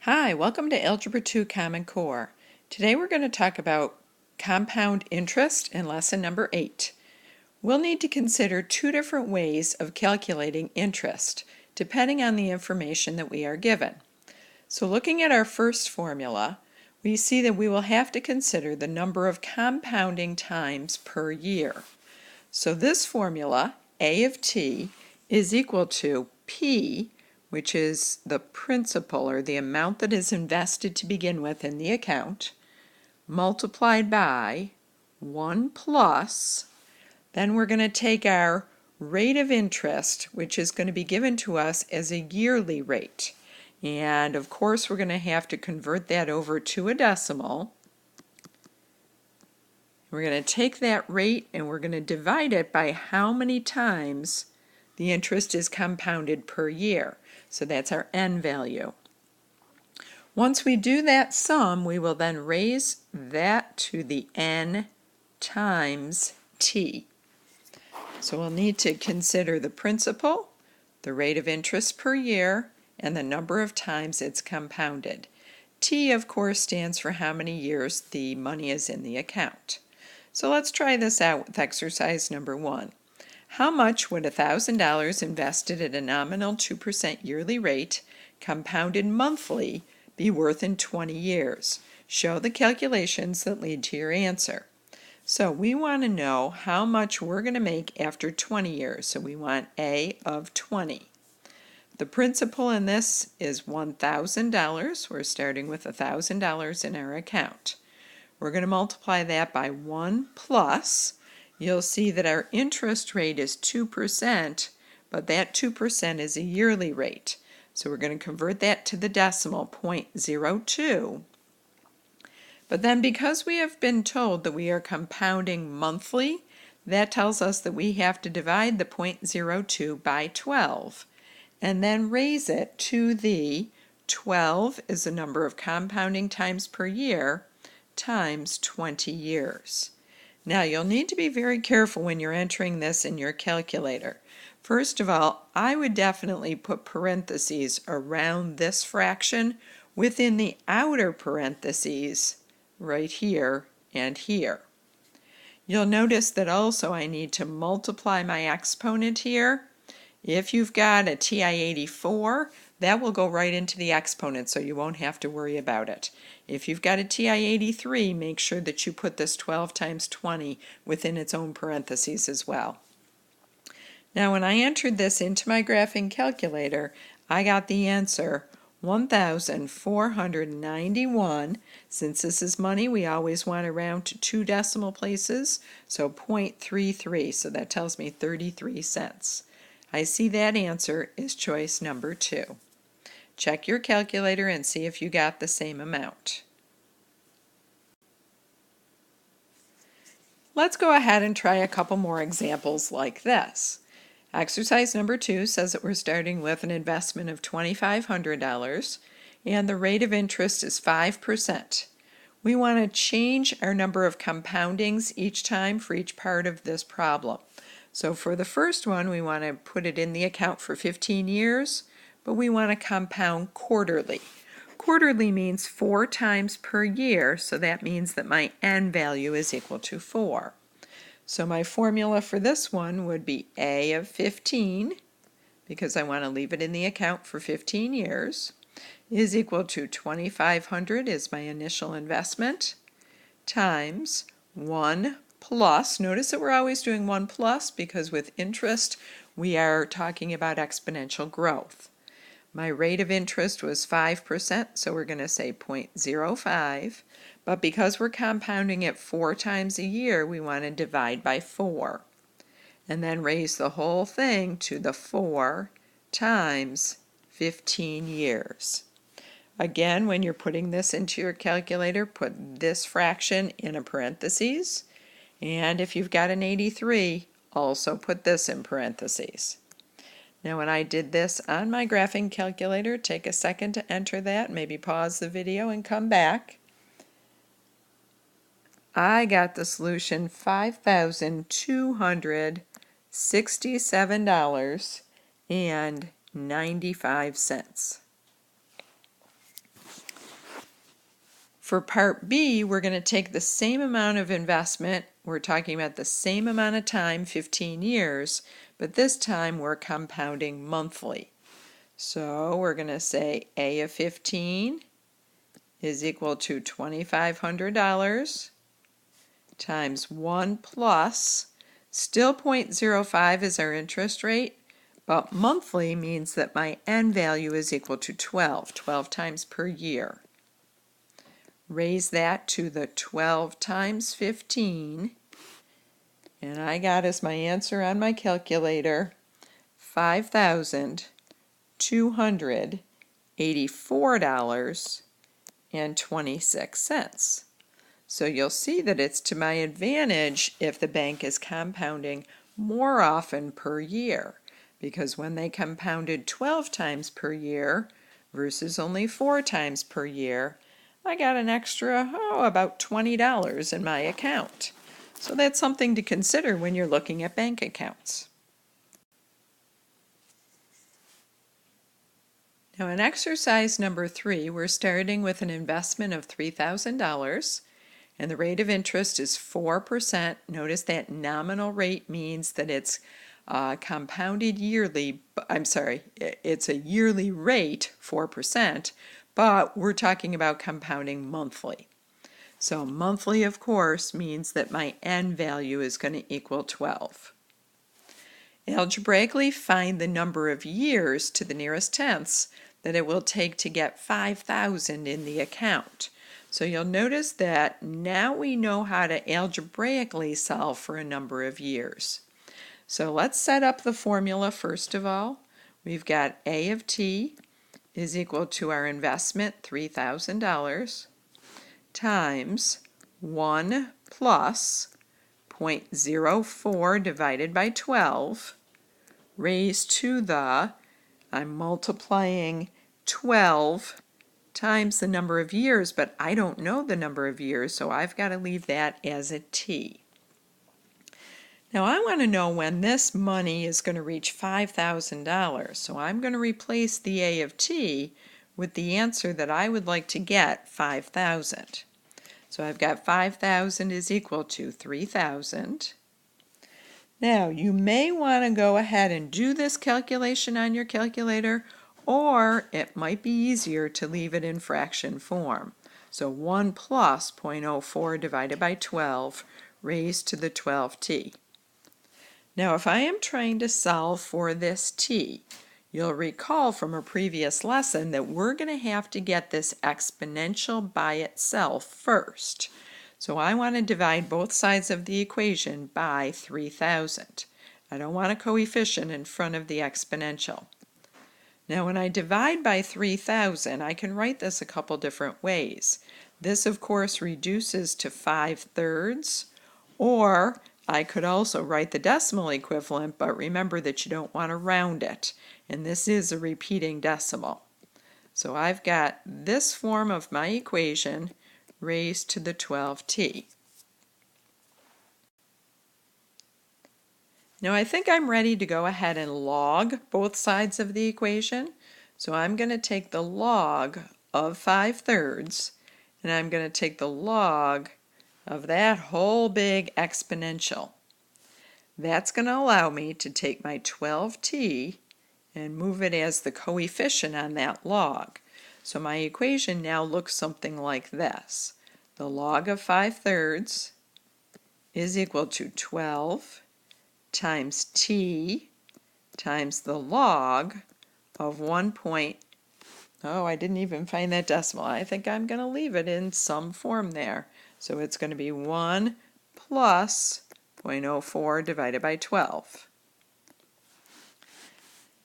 Hi, welcome to Algebra 2 Common Core. Today we're going to talk about compound interest in lesson number 8. We'll need to consider two different ways of calculating interest, depending on the information that we are given. So looking at our first formula, we see that we will have to consider the number of compounding times per year. So this formula, A of t, is equal to P, which is the principal or the amount that is invested to begin with in the account, multiplied by 1 plus, then we're going to take our rate of interest, which is going to be given to us as a yearly rate. And of course, we're going to have to convert that over to a decimal. We're going to take that rate and we're going to divide it by how many times the interest is compounded per year. So that's our n value. Once we do that sum, we will then raise that to the n times t. So we'll need to consider the principal, the rate of interest per year, and the number of times it's compounded. T, of course, stands for how many years the money is in the account. So let's try this out with exercise number 1. How much would $1,000 invested at a nominal 2% yearly rate, compounded monthly, be worth in 20 years? Show the calculations that lead to your answer. So we want to know how much we're going to make after 20 years. So we want A of 20. The principal in this is $1,000. We're starting with $1,000 in our account. We're going to multiply that by 1 plus. You'll see that our interest rate is 2%, but that 2% is a yearly rate. So we're going to convert that to the decimal, 0.02. But then because we have been told that we are compounding monthly, that tells us that we have to divide the 0.02 by 12, and then raise it to the 12 is the number of compounding times per year, times 20 years. Now you'll need to be very careful when you're entering this in your calculator. First of all, I would definitely put parentheses around this fraction within the outer parentheses right here and here. You'll notice that also I need to multiply my exponent here. If you've got a TI-84, that will go right into the exponent, so you won't have to worry about it. If you've got a TI-83, make sure that you put this 12 times 20 within its own parentheses as well. Now when I entered this into my graphing calculator, I got the answer 1,491. Since this is money, we always want to round to 2 decimal places, so 0.33, so that tells me 33 cents. I see that answer is choice number 2. Check your calculator and see if you got the same amount. Let's go ahead and try a couple more examples like this. Exercise number 2 says that we're starting with an investment of $2,500 and the rate of interest is 5%. We want to change our number of compoundings each time for each part of this problem. So for the first one, we want to put it in the account for 15 years, but we want to compound quarterly. Quarterly means 4 times per year, so that means that my n value is equal to 4. So my formula for this one would be A of 15, because I want to leave it in the account for 15 years, is equal to 2,500 is my initial investment, times 1 plus, notice that we're always doing 1 plus because with interest we are talking about exponential growth. My rate of interest was 5%, so we're going to say 0.05, but because we're compounding it 4 times a year, we want to divide by 4, and then raise the whole thing to the 4 times 15 years. Again, when you're putting this into your calculator, put this fraction in a parentheses. And if you've got an 83, also put this in parentheses. Now when I did this on my graphing calculator, take a second to enter that, maybe pause the video and come back. I got the solution $5,267.95. For part B, we're going to take the same amount of investment. We're talking about the same amount of time, 15 years, but this time we're compounding monthly. So we're going to say A of 15 is equal to $2,500 times 1 plus, still 0.05 is our interest rate, but monthly means that my n value is equal to 12 times per year. Raise that to the 12 times 15, and I got as my answer on my calculator $5,284.26. So you'll see that it's to my advantage if the bank is compounding more often per year, because when they compounded 12 times per year versus only 4 times per year, I got an extra, about $20 in my account. So that's something to consider when you're looking at bank accounts. Now in exercise number 3, we're starting with an investment of $3,000, and the rate of interest is 4%. Notice that nominal rate means that it's compounded yearly. It's a yearly rate, 4%, but we're talking about compounding monthly. So monthly, of course, means that my n value is going to equal 12. Algebraically, find the number of years to the nearest tenths that it will take to get 5,000 in the account. So you'll notice that now we know how to algebraically solve for a number of years. So let's set up the formula first of all. We've got A of t is equal to our investment, $3,000, times 1 plus 0.04 divided by 12 raised to the, I'm multiplying 12 times the number of years, but I don't know the number of years, so I've got to leave that as a t. Now I want to know when this money is going to reach $5,000, so I'm going to replace the A of t with the answer that I would like to get, 5,000. So I've got 5,000 is equal to 3,000. Now you may want to go ahead and do this calculation on your calculator, or it might be easier to leave it in fraction form. So 1 plus 0.04 divided by 12 raised to the 12t. Now if I am trying to solve for this t, you'll recall from a previous lesson that we're going to have to get this exponential by itself first. So I want to divide both sides of the equation by 3,000. I don't want a coefficient in front of the exponential. Now when I divide by 3,000, I can write this a couple different ways. This of course reduces to 5/3, or I could also write the decimal equivalent, but remember that you don't want to round it, and this is a repeating decimal. So I've got this form of my equation raised to the 12t. Now I think I'm ready to go ahead and log both sides of the equation. So I'm going to take the log of 5/3, and I'm going to take the log of that whole big exponential. That's going to allow me to take my 12t and move it as the coefficient on that log. So my equation now looks something like this. The log of 5/3 is equal to 12 times t times the log of 1. I didn't even find that decimal. I think I'm going to leave it in some form there. So it's going to be 1 plus 0.04 divided by 12.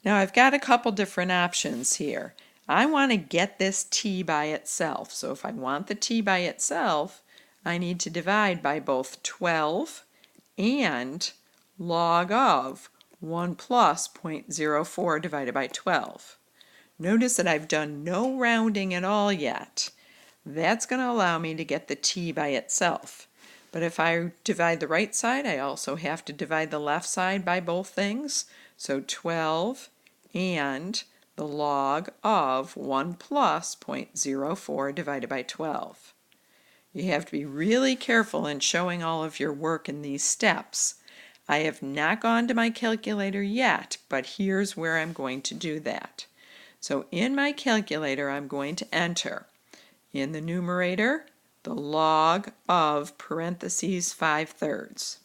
Now I've got a couple different options here. I want to get this t by itself. So if I want the t by itself, I need to divide by both 12 and log of 1 plus 0.04 divided by 12. Notice that I've done no rounding at all yet. That's going to allow me to get the t by itself. But if I divide the right side, I also have to divide the left side by both things. So 12 and the log of 1 plus 0.04 divided by 12. You have to be really careful in showing all of your work in these steps. I have not gone to my calculator yet, but here's where I'm going to do that. So in my calculator, I'm going to enter in the numerator the log of parentheses 5/3.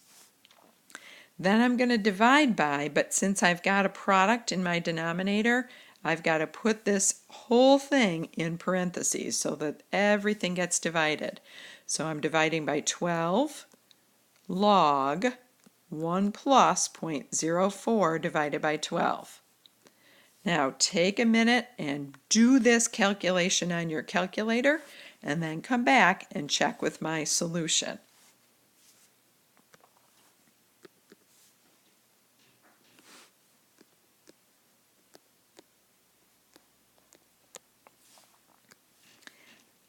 Then I'm going to divide by, but since I've got a product in my denominator, I've got to put this whole thing in parentheses so that everything gets divided. So I'm dividing by 12 log 1 plus 0.04 divided by 12. Now take a minute and do this calculation on your calculator and then come back and check with my solution.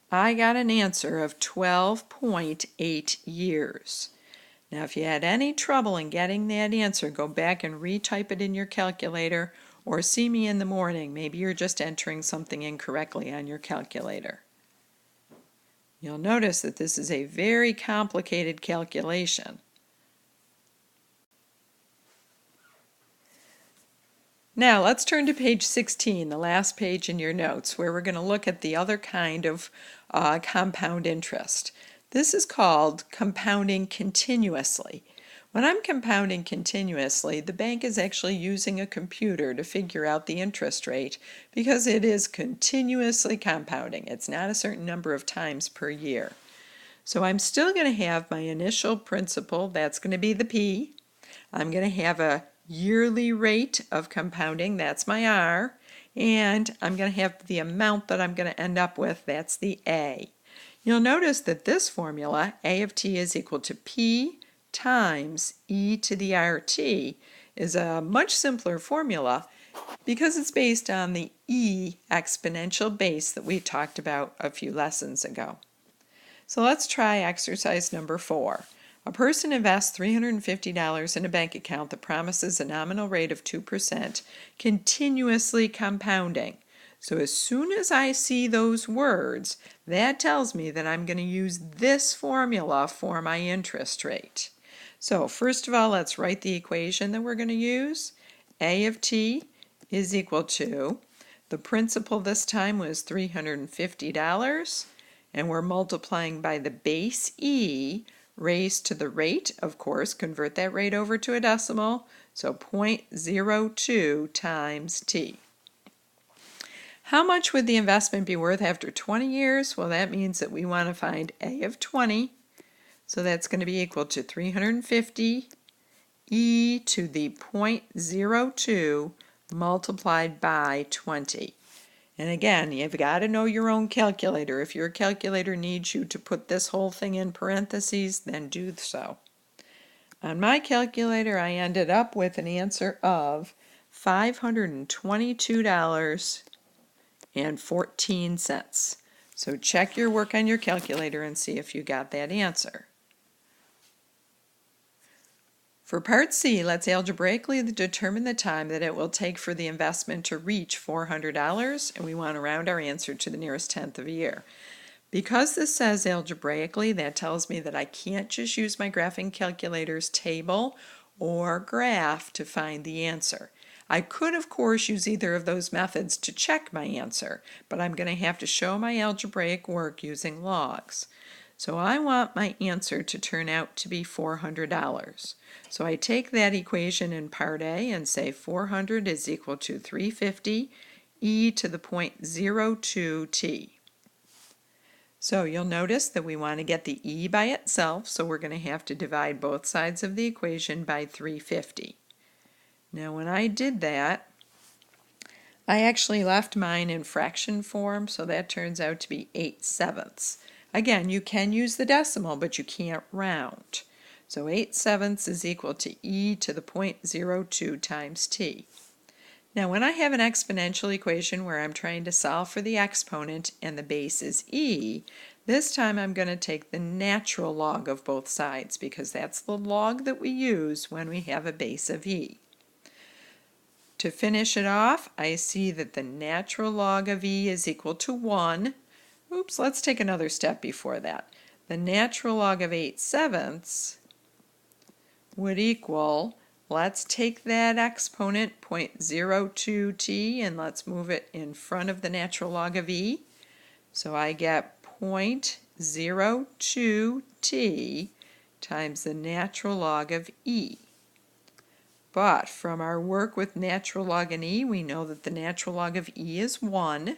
I got an answer of 12.8 years. Now if you had any trouble in getting that answer, go back and retype it in your calculator or see me in the morning. Maybe you're just entering something incorrectly on your calculator. You'll notice that this is a very complicated calculation. Now let's turn to page 16, the last page in your notes, where we're going to look at the other kind of compound interest. This is called compounding continuously. When I'm compounding continuously, the bank is actually using a computer to figure out the interest rate because it is continuously compounding. It's not a certain number of times per year. So I'm still going to have my initial principal, that's going to be the P. I'm going to have a yearly rate of compounding, that's my R, and I'm going to have the amount that I'm going to end up with, that's the A. You'll notice that this formula, A of t is equal to P times e to the RT, is a much simpler formula because it's based on the e exponential base that we talked about a few lessons ago. So let's try exercise number 4. A person invests $350 in a bank account that promises a nominal rate of 2%, continuously compounding. So as soon as I see those words, that tells me that I'm going to use this formula for my interest rate. So first of all, let's write the equation that we're going to use. A of t is equal to, the principal this time was $350, and we're multiplying by the base e, raised to the rate, of course, convert that rate over to a decimal, so 0.02 times t. How much would the investment be worth after 20 years? Well, that means that we want to find A of 20, so that's going to be equal to 350 e to the 0.02 multiplied by 20. And again, you've got to know your own calculator. If your calculator needs you to put this whole thing in parentheses, then do so. On my calculator, I ended up with an answer of $522.14. So check your work on your calculator and see if you got that answer. For part C, let's algebraically determine the time that it will take for the investment to reach $400, and we want to round our answer to the nearest tenth of a year. Because this says algebraically, that tells me that I can't just use my graphing calculator's table or graph to find the answer. I could, of course, use either of those methods to check my answer, but I'm going to have to show my algebraic work using logs. So I want my answer to turn out to be $400. So I take that equation in part A and say 400 is equal to 350 e to the 0.02 t. So you'll notice that we want to get the e by itself, so we're going to have to divide both sides of the equation by 350. Now when I did that, I actually left mine in fraction form, so that turns out to be 8/7. Again, you can use the decimal, but you can't round. So 8/7 is equal to e to the 0.02 times t. Now when I have an exponential equation where I'm trying to solve for the exponent and the base is e, this time I'm going to take the natural log of both sides because that's the log that we use when we have a base of e. To finish it off, I see that the natural log of e is equal to 1. Oops, let's take another step before that. the natural log of 8/7 would equal, let's take that exponent 0.02t and let's move it in front of the natural log of e. So I get 0.02t times the natural log of e. But from our work with natural log and e, we know that the natural log of e is 1.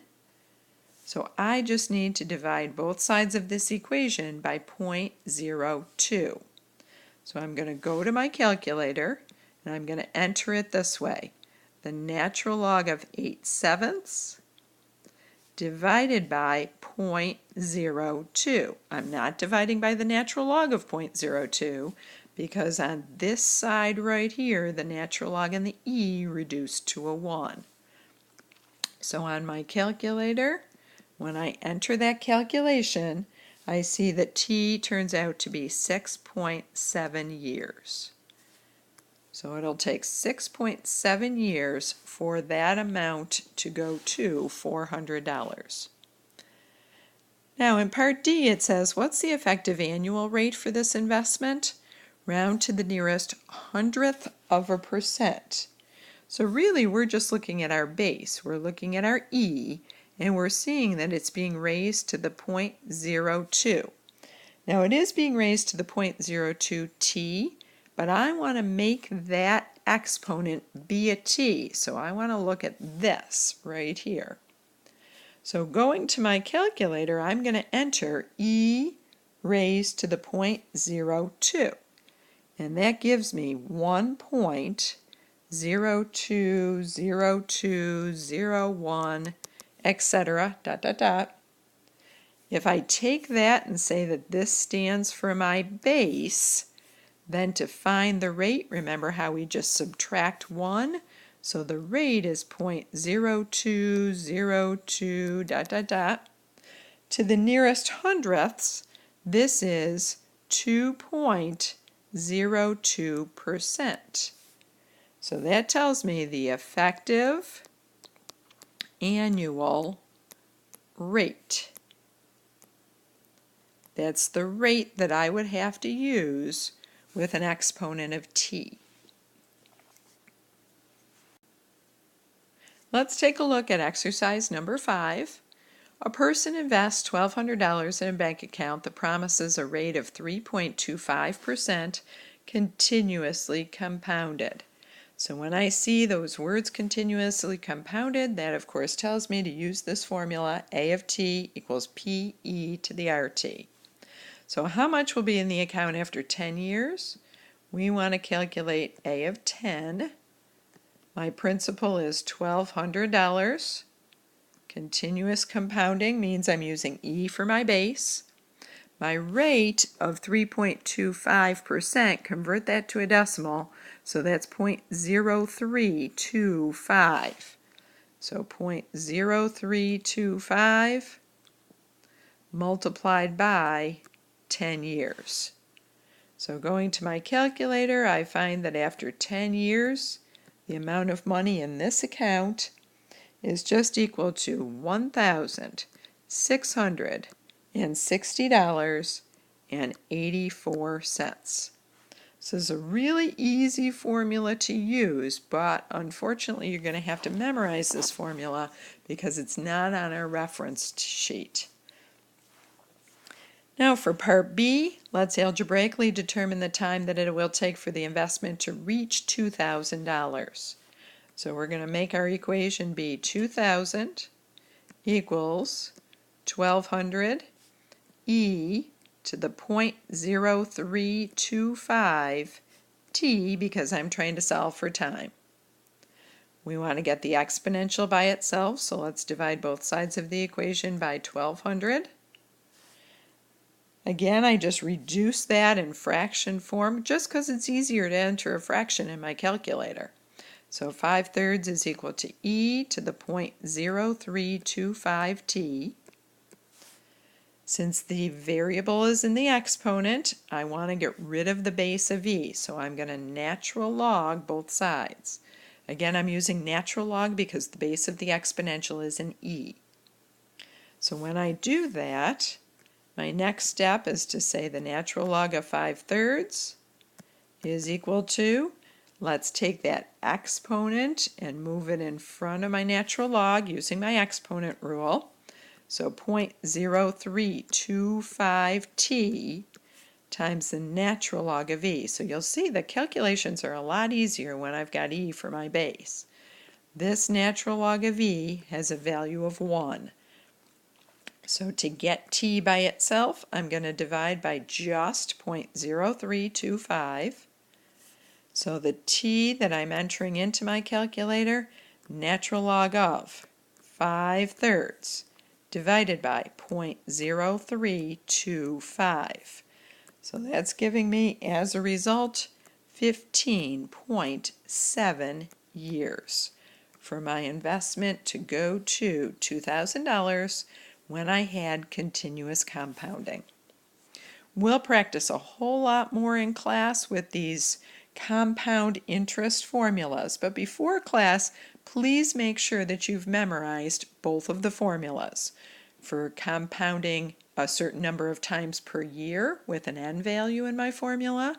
So I just need to divide both sides of this equation by 0.02. So I'm going to go to my calculator and I'm going to enter it this way. The natural log of 8/7 divided by 0.02. I'm not dividing by the natural log of 0.02 because on this side right here, the natural log and the e reduced to a 1. So on my calculator, when I enter that calculation, I see that t turns out to be 6.7 years. So it'll take 6.7 years for that amount to go to $400. Now in Part D it says, what's the effective annual rate for this investment? Round to the nearest 100th of a percent. So really we're just looking at our base. We're looking at our E, and we're seeing that it's being raised to the 0.02. Now it is being raised to the 0.02t, but I want to make that exponent be a t, so I want to look at this right here. So going to my calculator, I'm going to enter e raised to the 0.02, and that gives me 1.020201, etc. ... If I take that and say that this stands for my base, then to find the rate, remember how we just subtract 1? So the rate is 0.0202 ... To the nearest hundredths, this is 2.02%. So that tells me the effective annual rate. That's the rate that I would have to use with an exponent of t. Let's take a look at exercise number 5. A person invests $1,200 in a bank account that promises a rate of 3.25% continuously compounded. So when I see those words continuously compounded, that of course tells me to use this formula, A of t equals PE to the RT. So how much will be in the account after 10 years? We want to calculate A of 10. My principal is $1,200. Continuous compounding means I'm using E for my base. My rate of 3.25%, convert that to a decimal, so that's 0.0325. So 0.0325 multiplied by 10 years. So going to my calculator, I find that after 10 years, the amount of money in this account is just equal to $1,660.84. So this is a really easy formula to use, but unfortunately you're going to have to memorize this formula because it's not on our reference sheet. Now for Part B, let's algebraically determine the time that it will take for the investment to reach $2,000. So we're going to make our equation be 2,000 equals 1,200 e to the 0.0325 t, because I'm trying to solve for time. We want to get the exponential by itself, so let's divide both sides of the equation by 1,200. Again, I just reduce that in fraction form just because it's easier to enter a fraction in my calculator. So 5/3 is equal to e to the 0.0325t. Since the variable is in the exponent, I want to get rid of the base of e, so I'm going to natural log both sides. Again, I'm using natural log because the base of the exponential is in e. So when I do that, My next step is to say the natural log of 5/3 is equal to, let's take that exponent and move it in front of my natural log using my exponent rule. So 0.0325t times the natural log of e. So you'll see the calculations are a lot easier when I've got e for my base. This natural log of e has a value of 1. So to get t by itself, I'm going to divide by just 0.0325. So the t that I'm entering into my calculator, natural log of 5/3 divided by 0.0325. So that's giving me, as a result, 15.7 years for my investment to go to $2,000 when I had continuous compounding. We'll practice a whole lot more in class with these compound interest formulas, but before class, please make sure that you've memorized both of the formulas. For compounding a certain number of times per year with an n value in my formula,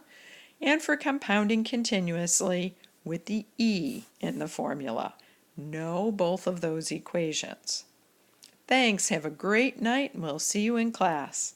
and for compounding continuously with the e in the formula. Know both of those equations. Thanks, have a great night, and we'll see you in class.